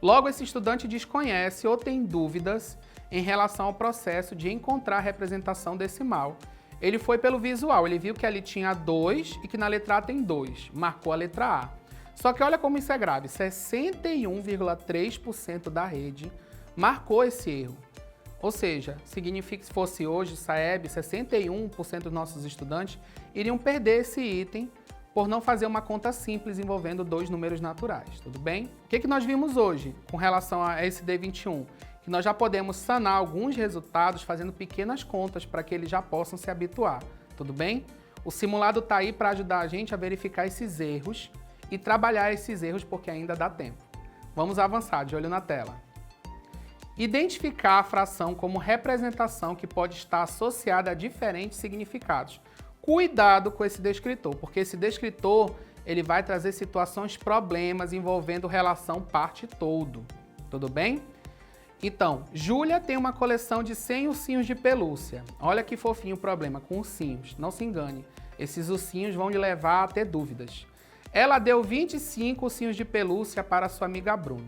Logo, esse estudante desconhece ou tem dúvidas em relação ao processo de encontrar a representação decimal. Ele foi pelo visual, ele viu que ali tinha 2 e que na letra A tem 2, marcou a letra A. Só que olha como isso é grave, 61,3% da rede marcou esse erro. Ou seja, significa que se fosse hoje, SAEB, 61% dos nossos estudantes iriam perder esse item por não fazer uma conta simples envolvendo 2 números naturais, tudo bem? O que nós vimos hoje com relação a esse D21? Que nós já podemos sanar alguns resultados fazendo pequenas contas para que eles já possam se habituar, tudo bem? O simulado está aí para ajudar a gente a verificar esses erros e trabalhar esses erros porque ainda dá tempo. Vamos avançar, de olho na tela. Identificar a fração como representação que pode estar associada a diferentes significados. Cuidado com esse descritor, porque esse descritor ele vai trazer situações, problemas envolvendo relação parte-todo. Tudo bem? Então, Júlia tem uma coleção de 100 ursinhos de pelúcia. Olha que fofinho o problema com ursinhos. Não se engane, esses ursinhos vão lhe levar a ter dúvidas. Ela deu 25 ursinhos de pelúcia para sua amiga Bruna.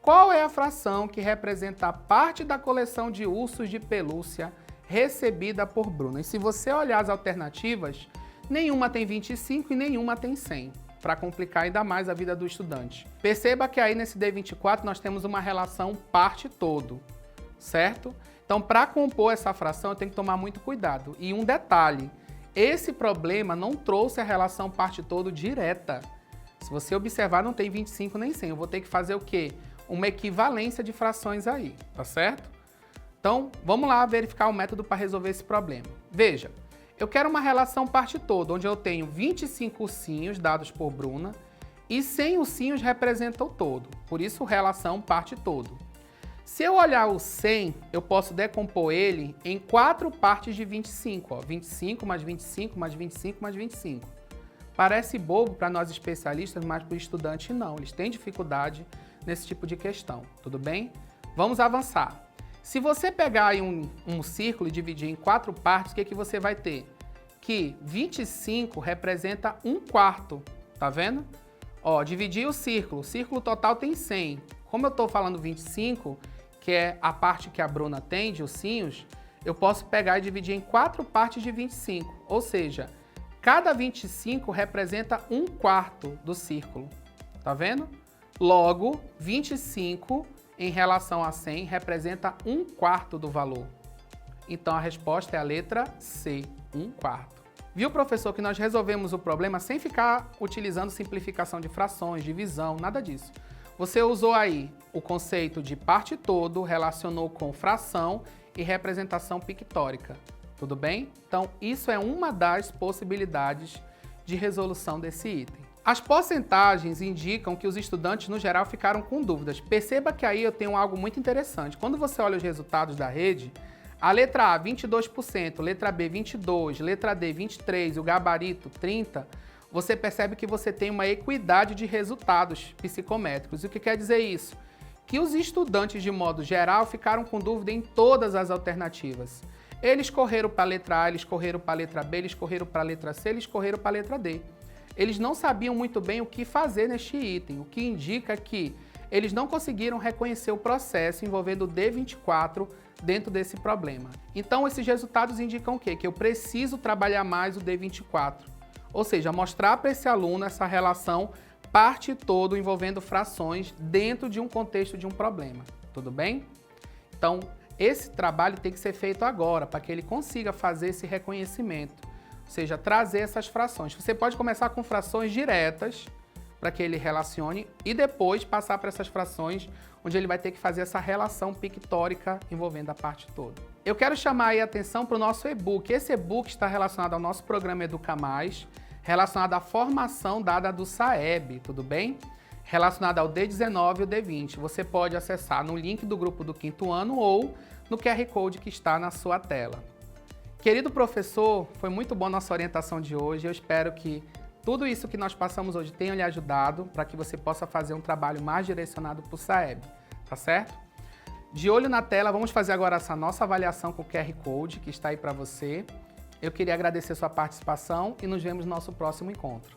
Qual é a fração que representa a parte da coleção de ursos de pelúcia recebida por Bruna? E se você olhar as alternativas, nenhuma tem 25 e nenhuma tem 100, para complicar ainda mais a vida do estudante. Perceba que aí nesse D24 nós temos uma relação parte-todo, certo? Então, para compor essa fração, eu tenho que tomar muito cuidado. E um detalhe, esse problema não trouxe a relação parte-todo direta. Se você observar, não tem 25 nem 100. Eu vou ter que fazer o quê? Uma equivalência de frações aí, tá certo? Então, vamos lá verificar o método para resolver esse problema. Veja, eu quero uma relação parte-todo, onde eu tenho 25 ursinhos dados por Bruna e 100 ursinhos representam o todo. Por isso, relação parte-todo. Se eu olhar o 100, eu posso decompor ele em 4 partes de 25. Ó. 25 mais 25 mais 25 mais 25. Parece bobo para nós especialistas, mas para o estudante não. Eles têm dificuldade nesse tipo de questão, tudo bem? Vamos avançar. Se você pegar aí um círculo e dividir em 4 partes, o que você vai ter? Que 25 representa 1/4, tá vendo? Ó, dividir o círculo total tem 100. Como eu estou falando 25, que é a parte que a Bruna tem de ursinhos, eu posso pegar e dividir em 4 partes de 25, ou seja, cada 25 representa 1/4 do círculo, tá vendo? Logo, 25 em relação a 100 representa 1/4 do valor. Então a resposta é a letra C, 1/4. Viu, professor, que nós resolvemos o problema sem ficar utilizando simplificação de frações, divisão, nada disso. Você usou aí o conceito de parte todo, relacionou com fração e representação pictórica. Tudo bem? Então, isso é uma das possibilidades de resolução desse item. As porcentagens indicam que os estudantes, no geral, ficaram com dúvidas. Perceba que aí eu tenho algo muito interessante. Quando você olha os resultados da rede, a letra A, 22%, letra B, 22%, letra D, 23% e o gabarito, 30%, você percebe que você tem uma equidade de resultados psicométricos. E o que quer dizer isso? Que os estudantes, de modo geral, ficaram com dúvida em todas as alternativas. Eles correram para a letra A, eles correram para a letra B, eles correram para a letra C, eles correram para a letra D. Eles não sabiam muito bem o que fazer neste item, o que indica que eles não conseguiram reconhecer o processo envolvendo o D24 dentro desse problema. Então, esses resultados indicam o quê? Que eu preciso trabalhar mais o D24. Ou seja, mostrar para esse aluno essa relação parte todo envolvendo frações dentro de um contexto de um problema. Tudo bem? Então, esse trabalho tem que ser feito agora, para que ele consiga fazer esse reconhecimento. Ou seja, trazer essas frações. Você pode começar com frações diretas, para que ele relacione, e depois passar para essas frações, onde ele vai ter que fazer essa relação pictórica envolvendo a parte toda. Eu quero chamar aí a atenção para o nosso e-book. Esse e-book está relacionado ao nosso programa Educa Mais, relacionado à formação dada do SAEB, tudo bem? Relacionado ao D19 e o D20. Você pode acessar no link do grupo do 5º ano ou no QR Code que está na sua tela. Querido professor, foi muito boa a nossa orientação de hoje. Eu espero que tudo isso que nós passamos hoje tenha lhe ajudado para que você possa fazer um trabalho mais direcionado para o SAEB, tá certo? De olho na tela, vamos fazer agora essa nossa avaliação com o QR Code que está aí para você. Eu queria agradecer sua participação e nos vemos no nosso próximo encontro.